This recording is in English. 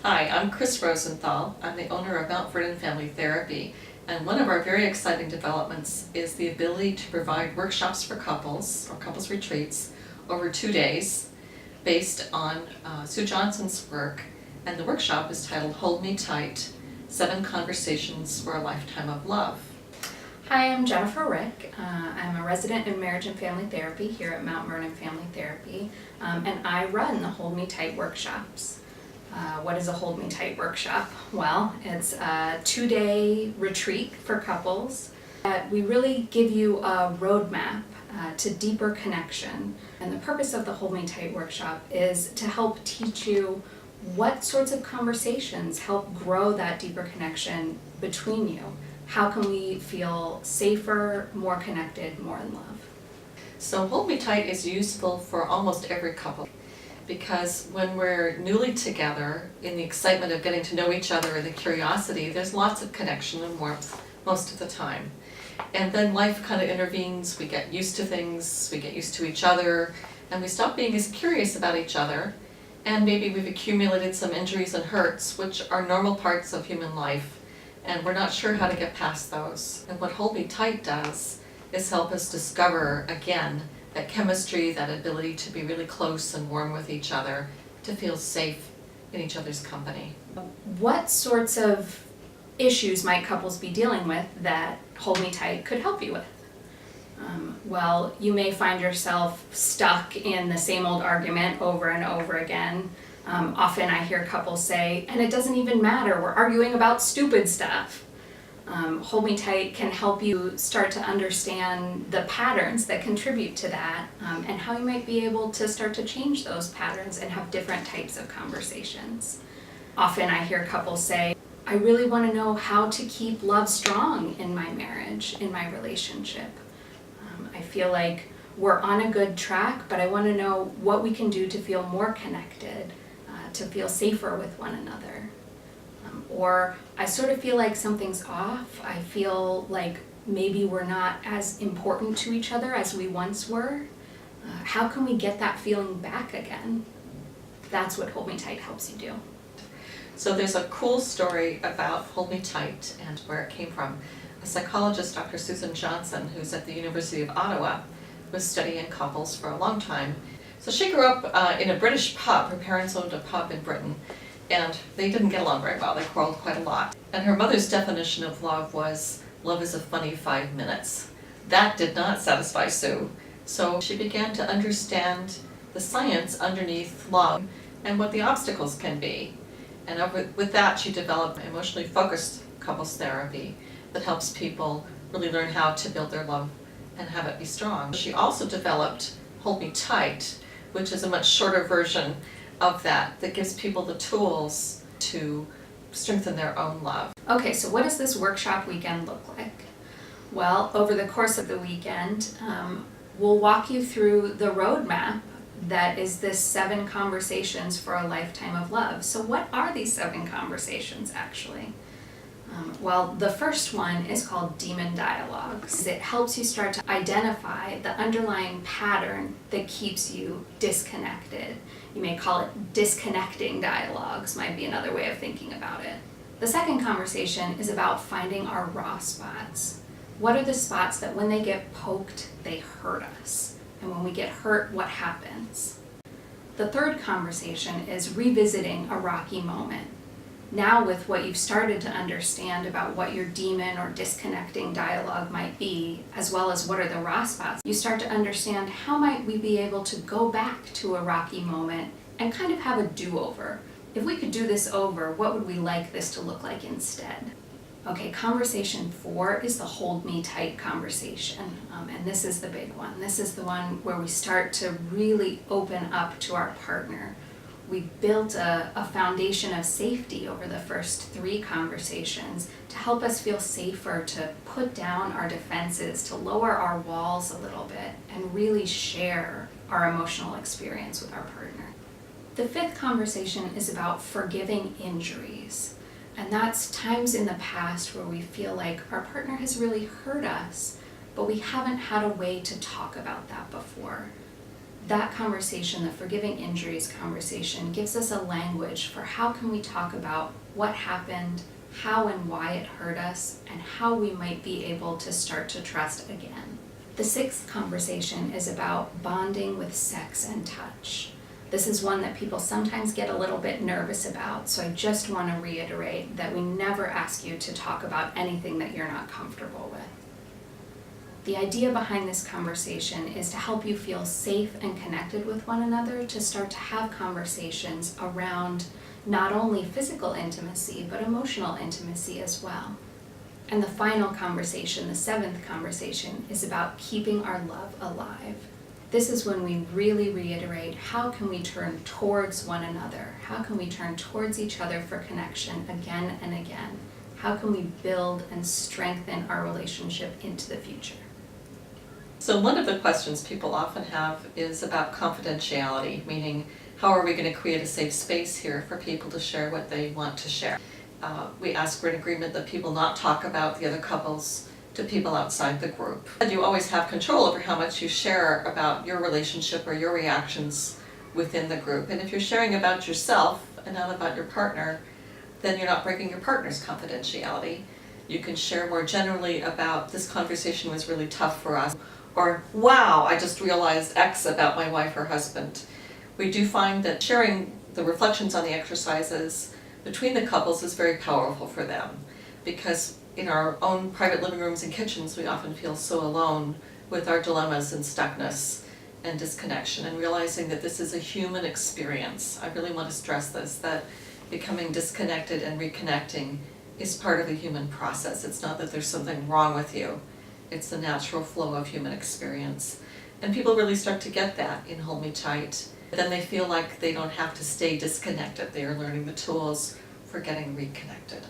Hi, I'm Chris Rosenthal. I'm the owner of Mount Vernon Family Therapy, and one of our very exciting developments is the ability to provide workshops for couples, or couples retreats, over 2 days based on Sue Johnson's work, and the workshop is titled Hold Me Tight, 7 Conversations for a Lifetime of Love. Hi, I'm Jennifer Rick. I'm a resident in marriage and family therapy here at Mount Vernon Family Therapy, and I run the Hold Me Tight workshops. What is a Hold Me Tight workshop? Well, it's a 2-day retreat for couples. We really give you a roadmap to deeper connection. And the purpose of the Hold Me Tight workshop is to help teach you what sorts of conversations help grow that deeper connection between you. How can we feel safer, more connected, more in love? So Hold Me Tight is useful for almost every couple, because when we're newly together, in the excitement of getting to know each other and the curiosity, there's lots of connection and warmth most of the time. And then life kind of intervenes, we get used to things, we get used to each other, and we stop being as curious about each other, and maybe we've accumulated some injuries and hurts, which are normal parts of human life, and we're not sure how to get past those. And what Hold Me Tight does is help us discover again that chemistry, that ability to be really close and warm with each other, to feel safe in each other's company. What sorts of issues might couples be dealing with that Hold Me Tight could help you with? Well, you may find yourself stuck in the same old argument over and over again. Often I hear couples say, and it doesn't even matter, we're arguing about stupid stuff. Hold Me Tight can help you start to understand the patterns that contribute to that, and how you might be able to start to change those patterns and have different types of conversations. Often I hear couples say, I really want to know how to keep love strong in my marriage, in my relationship. I feel like we're on a good track, but I want to know what we can do to feel more connected, to feel safer with one another. Or I sort of feel like something's off. I feel like maybe we're not as important to each other as we once were. How can we get that feeling back again? That's what Hold Me Tight helps you do. So there's a cool story about Hold Me Tight and where it came from. A psychologist, Dr. Susan Johnson, who's at the University of Ottawa, was studying couples for a long time. So she grew up in a British pub. Her parents owned a pub in Britain, and they didn't get along very well. They quarreled quite a lot. And her mother's definition of love was, love is a funny 5 minutes. That did not satisfy Sue. So she began to understand the science underneath love and what the obstacles can be. And with that, she developed emotionally focused couples therapy that helps people really learn how to build their love and have it be strong. She also developed Hold Me Tight, which is a much shorter version of that gives people the tools to strengthen their own love. Okay, so what does this workshop weekend look like? Well, over the course of the weekend, we'll walk you through the roadmap that is this 7 conversations for a lifetime of love. So what are these 7 conversations actually? Well, the first one is called Demon Dialogs. It helps you start to identify the underlying pattern that keeps you disconnected. You may call it disconnecting dialogues, might be another way of thinking about it. The second conversation is about finding our raw spots. What are the spots that when they get poked, they hurt us? And when we get hurt, what happens? The third conversation is revisiting a rocky moment. Now with what you've started to understand about what your demon or disconnecting dialogue might be, as well as what are the raw spots, you start to understand how might we be able to go back to a rocky moment and kind of have a do-over. If we could do this over, what would we like this to look like instead? Okay, conversation 4 is the Hold Me Tight conversation, and this is the big one. This is the one where we start to really open up to our partner. We built a foundation of safety over the first 3 conversations to help us feel safer, to put down our defenses, to lower our walls a little bit, and really share our emotional experience with our partner. The 5th conversation is about forgiving injuries. And that's times in the past where we feel like our partner has really hurt us, but we haven't had a way to talk about that before. That conversation, the forgiving injuries conversation, gives us a language for how can we talk about what happened, how and why it hurt us, and how we might be able to start to trust again. The sixth conversation is about bonding with sex and touch. This is one that people sometimes get a little bit nervous about, so I just want to reiterate that we never ask you to talk about anything that you're not comfortable with. The idea behind this conversation is to help you feel safe and connected with one another, to start to have conversations around not only physical intimacy, but emotional intimacy as well. And the final conversation, the seventh conversation, is about keeping our love alive. This is when we really reiterate, how can we turn towards one another? How can we turn towards each other for connection again and again? How can we build and strengthen our relationship into the future? So one of the questions people often have is about confidentiality, meaning how are we going to create a safe space here for people to share what they want to share? We ask for an agreement that people not talk about the other couples to people outside the group. And you always have control over how much you share about your relationship or your reactions within the group. And if you're sharing about yourself and not about your partner, then you're not breaking your partner's confidentiality. You can share more generally about this conversation was really tough for us, or wow, I just realized X about my wife or husband. We do find that sharing the reflections on the exercises between the couples is very powerful for them, because in our own private living rooms and kitchens we often feel so alone with our dilemmas and stuckness and disconnection, and realizing that this is a human experience. I really want to stress this, that becoming disconnected and reconnecting is part of the human process. It's not that there's something wrong with you. It's the natural flow of human experience. And people really start to get that in Hold Me Tight. Then they feel like they don't have to stay disconnected. They are learning the tools for getting reconnected.